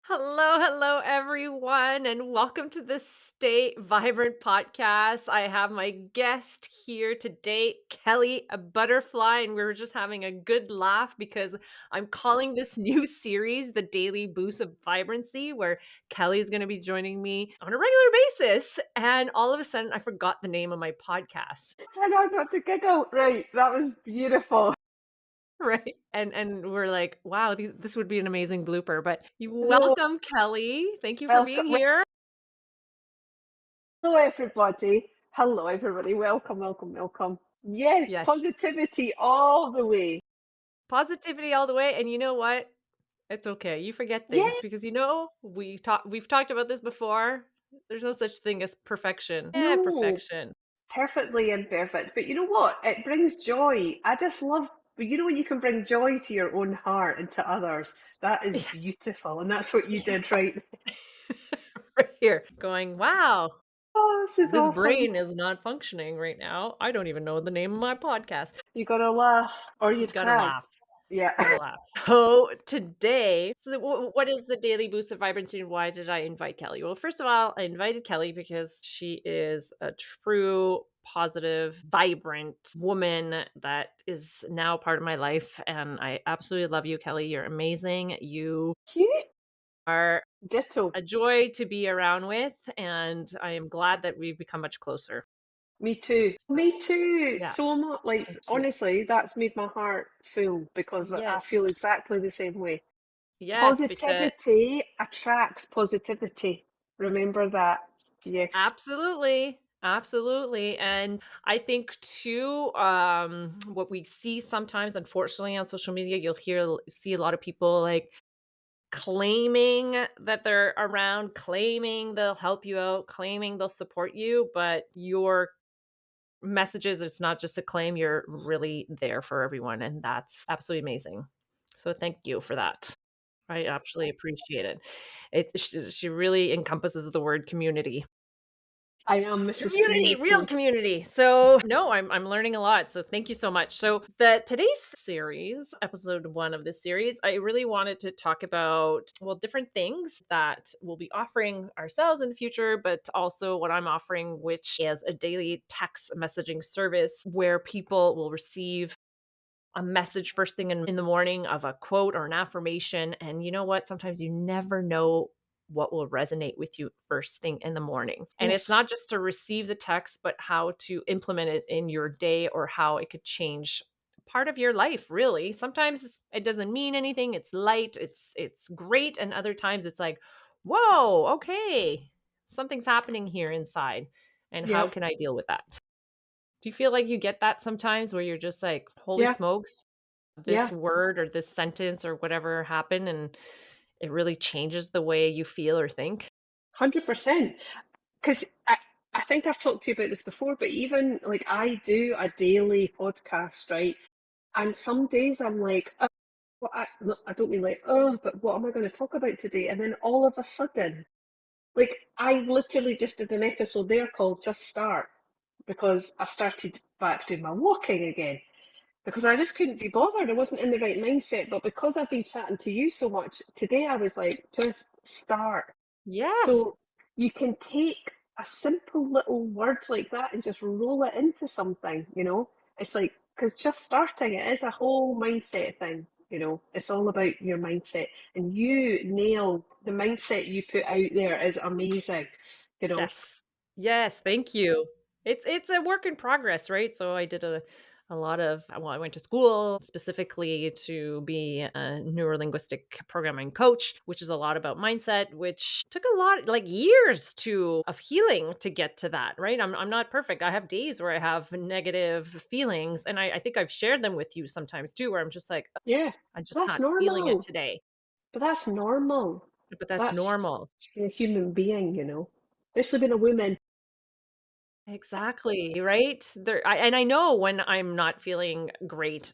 Hello, everyone, and welcome to the Stay Vibrant podcast. I have my guest here today, Kelly, a butterfly, and we were just having a good laugh because I'm calling this new series the Daily Boost of Vibrancy, where Kelly is going to be joining me on a regular basis. And all of a sudden, I forgot the name of my podcast. I know not to giggle. Right, that was beautiful. Right. And we're like, wow, this would be an amazing blooper. But you No, welcome, Kelly. Thank you for welcome. being here. Hello, everybody. Hello, everybody. Welcome, welcome, welcome. Yes, Yes. positivity all the way. Positivity all the way, and you know what? It's okay. You forget things Yeah, because we've talked about this before. There's no such thing as perfection. Yeah, no, perfection. perfectly imperfect. But you know what? It brings joy. I just love, when you can bring joy to your own heart and to others. That is Yeah, beautiful. And that's what you yeah. did, right? Right here going, "Wow, Oh, this is this awesome. brain is not functioning right now. I don't even know the name of my podcast." You gotta laugh or you'd Gotta cry. laugh. Yeah. Gotta laugh. So today, what is the Daily Boost of Vibrancy and why did I invite Kelly? Well, first of all, I invited Kelly because she is a true, positive, vibrant woman that is now part of my life. And I absolutely love you, Kelly. You're amazing. You Cute. are Ditto. a joy to be around with. And I am glad that we've become much closer. Me too. Me too. Yeah. So much. Like, Thank you. honestly, that's made my heart full because I Yes. feel exactly the same way. Yes, because Positivity attracts positivity. Remember that. Yes. absolutely. Absolutely. And I think too, what we see sometimes, unfortunately, on social media, see a lot of people like claiming that they're around, claiming they'll help you out, claiming they'll support you, but your messages, it's not just a claim, you're really there for everyone. And that's absolutely amazing. So thank you for that. I absolutely appreciate it. She really encompasses the word community. I am Mrs. Community, real Community. community. So, no, I'm learning a lot, so thank you so much. So, the today's series, episode 1 of this series, I really wanted to talk about, well, different things that we'll be offering ourselves in the future, but also what I'm offering, which is a daily text messaging service where people will receive a message first thing in the morning of a quote or an affirmation. And you know what? Sometimes you never know what will resonate with you first thing in the morning. And it's Yes. not just to receive the text, but how to implement it in your day or how it could change part of your life really. Sometimes it doesn't mean anything. It's light, it's great, and other times it's like, "Whoa, okay. Something's happening here inside. And how Yeah. can I deal with that?" Do you feel like you get that sometimes where you're just like, "Holy Yeah. smokes, this Yeah. word or this sentence or whatever happened," and it really changes the way you feel or think? 100%. Because I think I've talked to you about this before, but even like I do a daily podcast, right? And some days I'm like, well, no, I don't mean like, oh, but what am I going to talk about today? And then all of a sudden, like, I literally just did an episode there called Just Start because I started back doing my walking again because I just couldn't be bothered. I wasn't in the right mindset. But because I've been chatting to you so much, today I was like, just start. Yes. So you can take a simple little word like that and just roll it into something. It's like, because just starting it is a whole mindset thing. It's all about your mindset. And you nail the mindset you put out there is amazing. Yes. Yes, thank you. It's a work in progress, right? So I did a lot of well, I went to school specifically to be a neurolinguistic programming coach, which is a lot about mindset, which took a lot like years to of healing to get to that, right? I'm not perfect. I have days where I have negative feelings and I think I've shared them with you sometimes too, where I'm just like, "Ugh, Yeah, I'm just that's not feeling it normal. today." But that's normal. But that's That's normal. a human being. Especially being a woman. Exactly, right? And I know when I'm not feeling great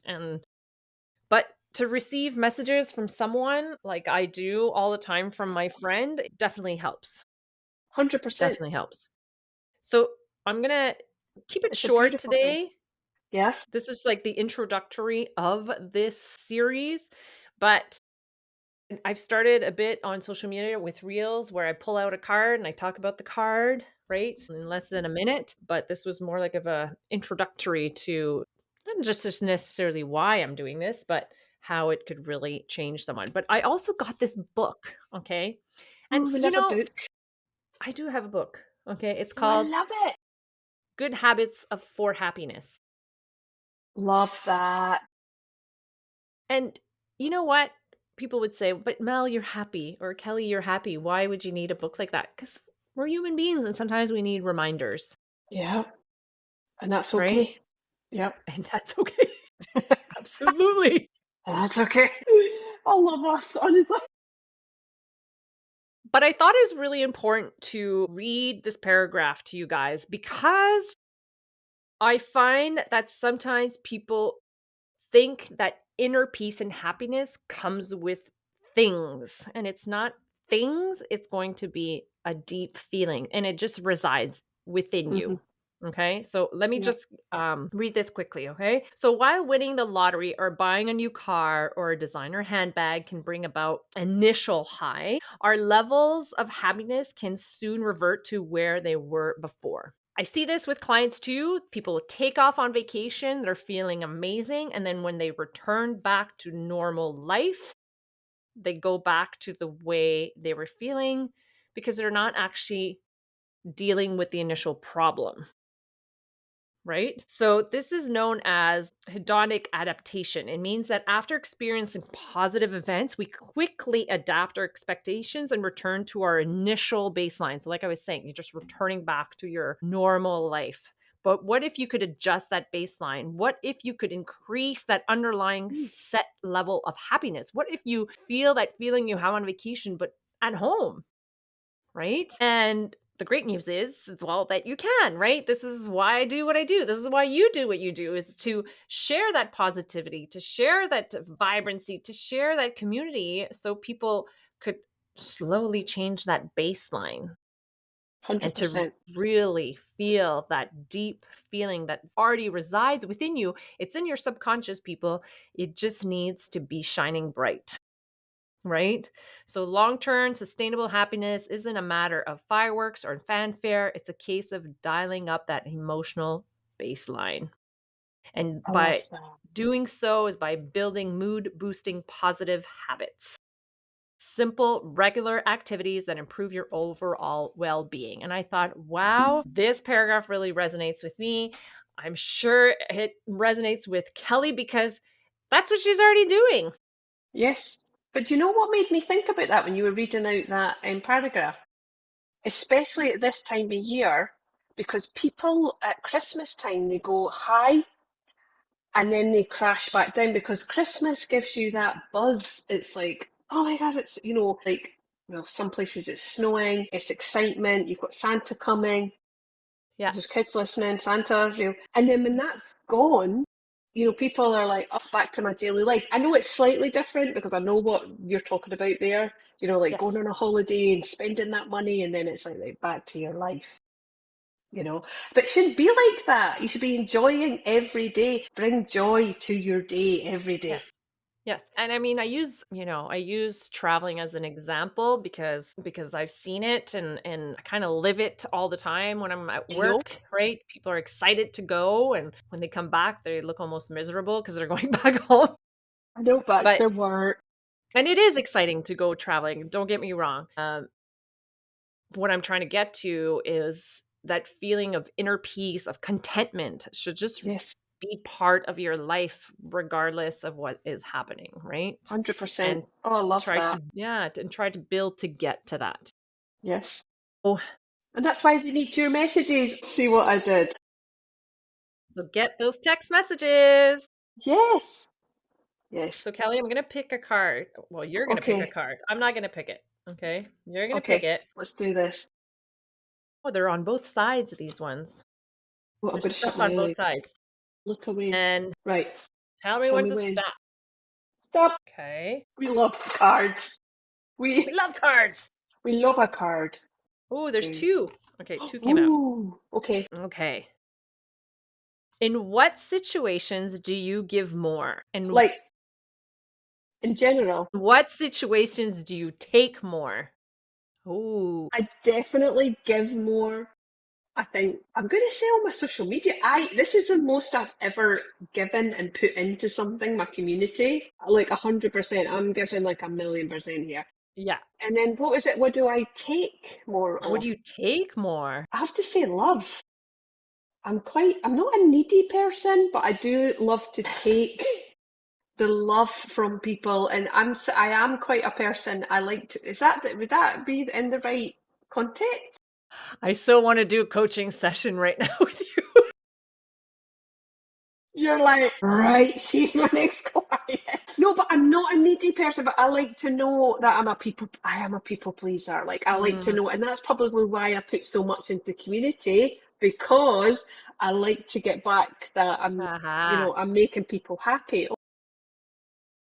but to receive messages from someone like I do all the time from my friend, it definitely helps. 100%. Definitely helps. So, I'm going to keep it It's a short beautiful thing. today. Yes. This is like the introductory of this series, but I've started a bit on social media with reels where I pull out a card and I talk about the card, right? In less than a minute, but this was more like of a introductory to not just necessarily why I'm doing this, but how it could really change someone. But I also got this book, okay? And Ooh, we love a book. I do have a book, okay? It's Oh, I called love it. Good Habits of for Happiness. Love that. And you know what? People would say, "But Mel, you're happy," or "Kelly, you're happy. Why would you need a book like that?" Because we're human beings and sometimes we need reminders, Yeah, and that's right? okay. Yep. And that's okay. Absolutely. That's okay. All of us, honestly. But I thought it was really important to read this paragraph to you guys because I find that sometimes people think that inner peace and happiness comes with things, and it's not things, it's going to be a deep feeling, and it just resides within Hmm. you. Okay, so let me Yep. just read this quickly. Okay, so while winning the lottery or buying a new car or a designer handbag can bring about initial high, our levels of happiness can soon revert to where they were before. I see this with clients too. People take off on vacation, they're feeling amazing. And then when they return back to normal life, they go back to the way they were feeling because they're not actually dealing with the initial problem. Right? So, this is known as hedonic adaptation. It means that after experiencing positive events, we quickly adapt our expectations and return to our initial baseline. So, like I was saying, you're just returning back to your normal life. But what if you could adjust that baseline? What if you could increase that underlying Mm. set level of happiness? What if you feel that feeling you have on vacation, but at home? Right? And the great news is, well, that you can, right? This is why I do what I do. This is why you do what you do, is to share that positivity, to share that vibrancy, to share that community so people could slowly change that baseline and to 100%. really feel that deep feeling that already resides within you. It's in your subconscious, people. It just needs to be shining bright. Right? So long term sustainable happiness isn't a matter of fireworks or fanfare. It's a case of dialing up that emotional baseline. And I love by that. doing so is by building mood boosting positive habits. Simple, regular activities that improve your overall well being. And I thought, wow, this paragraph really resonates with me. I'm sure it resonates with Kelly because that's what she's already doing. Yes. But do you know what made me think about that when you were reading out that paragraph? Especially at this time of year, because people at Christmas time, they go high and then they crash back down because Christmas gives you that buzz. It's like, oh my God, it's, like, some places it's snowing, it's excitement, you've got Santa coming, Yeah. there's kids listening, Santa, and then when that's gone, people are like, oh, back to my daily life. I know it's slightly different because I know what you're talking about there, like going Yes. on a holiday and spending that money, and then it's like, back to your life. you know. But it shouldn't be like that. You should be enjoying every day. Bring joy to your day every day. Yes. Yes, and I mean, I use traveling as an example because I've seen it and I kinda live it all the time when I'm at I know, work, right? People are excited to go, and when they come back, they look almost miserable because 'cause they're going back home. I know, back But to work. and it is exciting to go traveling, don't get me wrong. What I'm trying to get to is that feeling of inner peace, of contentment should just Yes, be part of your life regardless of what is happening, right? 100%. And Oh, I love try that. to and try to build to get to that. Yes. Oh, And that's why they need your messages. See what I did? so get those text messages. Yes. Yes. So Kelly, I'm gonna pick a card. Well, you're gonna pick a Okay. card. I'm not gonna pick it. Okay? You're gonna pick Okay. it. Let's do this. Oh, they're on both sides, these ones. Well, I'm There's going to shut stuff my on both eyes. sides. Look away. And Right. tell me Tell when me to when. stop. Stop. Okay. We love cards. We We love cards. we love a card. Oh, there's Do. two. Okay, two came out. Ooh. Okay. Okay. In what situations do you give more? And Like In general, What situations do you take more? Ooh, I definitely give more. I think I'm going to say on my social media, this is the most I've ever given and put into something, my community. Like 100%. I'm giving like 1,000,000% here. yeah. And then what is it? What do I take more What do of? you take more? I have to say love. I'm not a needy person, but I do love to take the love from people. And I am quite a person. I like to, would that be in the right context? I so wanna do a coaching session right now with you. You're like, right, she's my next client. No, but I'm not a needy person, but I like to know that I am a people pleaser. Like I like to Mm, know, and that's probably why I put so much into the community because I like to get back that aha. I'm making people happy. Oh,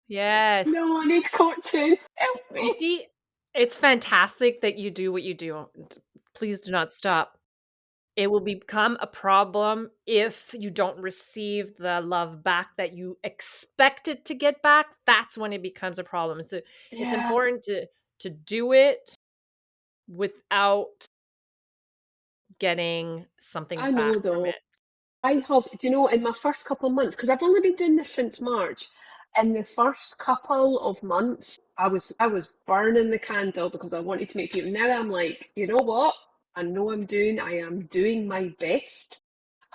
Yes. no, I need coaching. Help You me. see, it's fantastic that you do what you do. Please do not stop. It will become a problem if you don't receive the love back that you expected to get back. That's when it becomes a problem. So it's Yeah, important to do it without getting something I know back from though. it. I have, do you know, in my first couple of months, because I've only been doing this since March, in the first couple of months, I was burning the candle because I wanted to make people. Now I'm like, you know what? I am doing my best,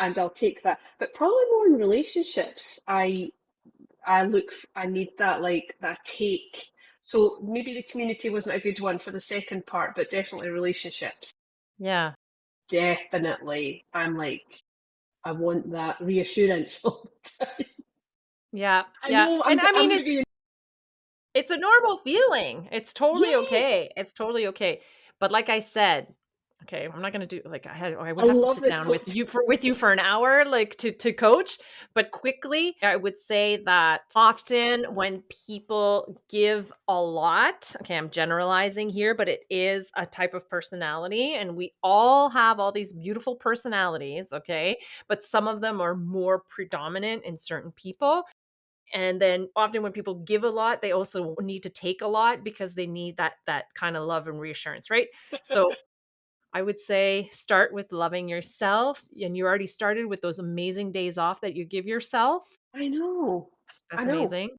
and I'll take that. But probably more in relationships, I need that like that take. So maybe the community wasn't a good one for the second part, but definitely relationships. Yeah. Definitely, I'm like, I want that reassurance all the time. Yeah. I Yeah. know And I I'm mean, gonna be it's a normal feeling. It's totally yes, okay. It's totally okay. But like I said, okay, I'm not gonna do like I I would have to love sit this down with coach. you for an hour, like to coach. But quickly, I would say that often when people give a lot, okay, I'm generalizing here, but it is a type of personality, and we all have all these beautiful personalities, okay? But some of them are more predominant in certain people. And then often when people give a lot, they also need to take a lot because they need that kind of love and reassurance, right? So I would say start with loving yourself, and you already started with those amazing days off that you give yourself. I know. I That's know. amazing.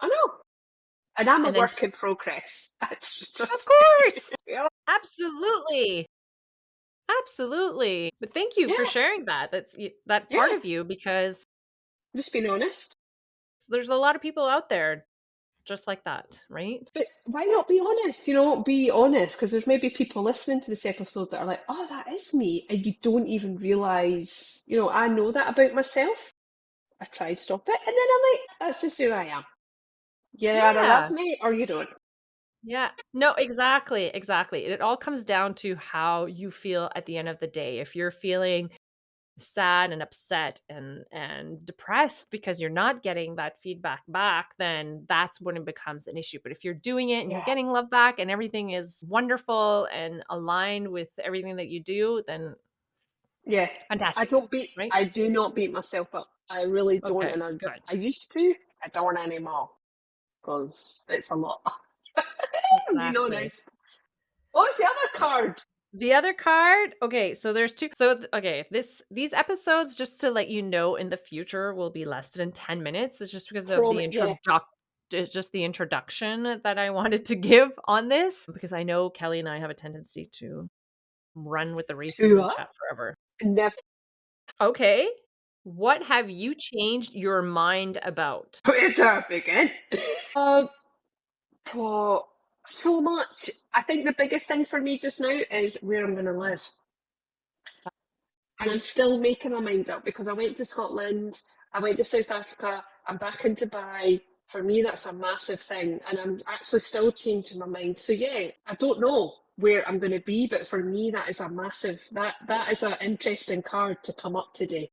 I know. And I'm a And then work in progress. That's of just course, yeah. absolutely. Absolutely. But thank you for Yeah. sharing that part Yeah. of you, because Just being honest. there's a lot of people out there just like that, right? But why not be honest? Be honest because there's maybe people listening to this episode that are like, oh, that is me. And you don't even realise, I know that about myself. I tried to stop it. And then I'm like, that's just who I am. You either love Yeah. me or you don't. Yeah. No, exactly, exactly. It all comes down to how you feel at the end of the day. If you're feeling sad and upset and depressed because you're not getting that feedback back, then that's when it becomes an issue. But if you're doing it and you're Yeah. getting love back and everything is wonderful and aligned with everything that you do, then Yeah. fantastic, right? I do not beat myself up. I really don't. Okay, And I good. used to, I don't anymore because it's a lot. Be Exactly. honest. What's the other card? The other card, okay, so there's 2, okay, these episodes, just to let you know, in the future will be less than 10 minutes. It's just because of Yeah. it's just the introduction that I wanted to give on this, because I know Kelly and I have a tendency to run with the races Two and up. chat forever. Never. Okay. What have you changed your mind about? Where do I begin? um, oh, so much. I think the biggest thing for me just now is where I'm going to live. And I'm still making my mind up because I went to Scotland, I went to South Africa, I'm back in Dubai. For me, that's a massive thing, and I'm actually still changing my mind. So yeah, I don't know where I'm going to be, but for me, that is a massive that is an interesting card to come up today.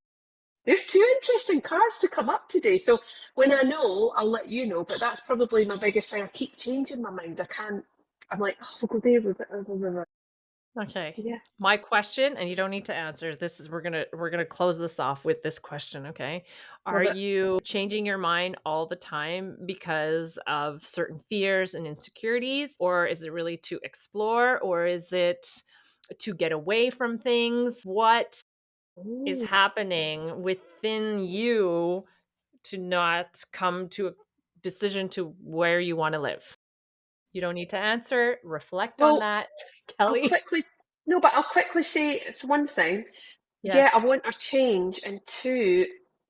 There's two interesting cards to come up today. So when I know, I'll let you know. But that's probably my biggest thing. I keep changing my mind. I can't. I'm like, oh, we'll go there. Okay. Yeah. My question, and you don't need to answer. This is we're gonna close this off with this question, okay? Are Love it. you changing your mind all the time because of certain fears and insecurities? Or is it really to explore? Or is it to get away from things? What is Ooh. happening within you to not come to a decision to where you wanna live? You don't need to answer. Reflect on Well, that, I'll Kelly. quickly no, but I'll quickly say it's one thing. Yeah, I Yes. want a change, and two,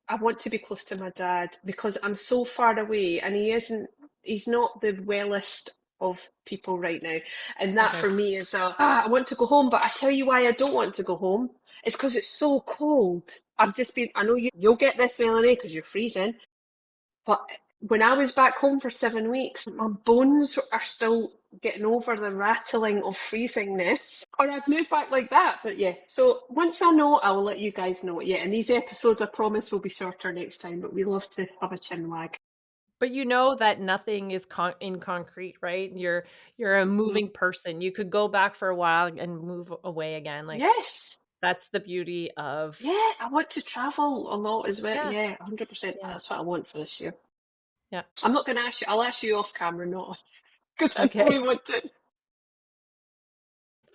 I want to be close to my dad because I'm so far away, and he's not the wellest of people right now. And that Okay. for me is I want to go home, but I tell you why I don't want to go home. It's because it's so cold. I know you'll get this, Melanie, because you're freezing. But when I was back home for 7 weeks, my bones are still getting over the rattling of freezingness. Or I'd move back like that. But yeah, so once I know, I will let you guys know. Yeah, and these episodes, I promise, will be shorter next time. But we love to have a chin wag. But you know that nothing is in concrete, right? You're a Mm. moving person. You could go back for a while and move away again. Like, Yes. that's the beauty of Yeah, I want to travel a lot as well. yeah, Yeah, 100%. yeah, That's what I want for this year. yeah. I'm not going to ask you. I'll ask you off camera, not because I know we Okay. want to.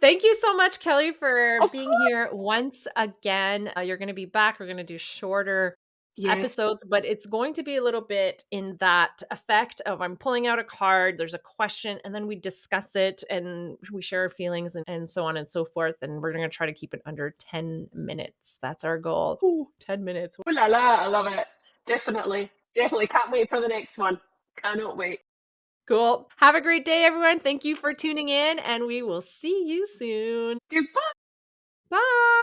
Thank you so much, Kelly, for Of being course. here once again. You're gonna be back. We're gonna do shorter Yeah. episodes, but it's going to be a little bit in that effect of I'm pulling out a card, there's a question, and then we discuss it and we share our feelings and so on and so forth. And we're going to try to keep it under 10 minutes. That's our goal. Ooh, 10 minutes. Ooh la la, I love it. Definitely. Definitely can't wait for the next one. Cannot wait. Cool. Have a great day, everyone. Thank you for tuning in, and we will see you soon. Goodbye. Bye.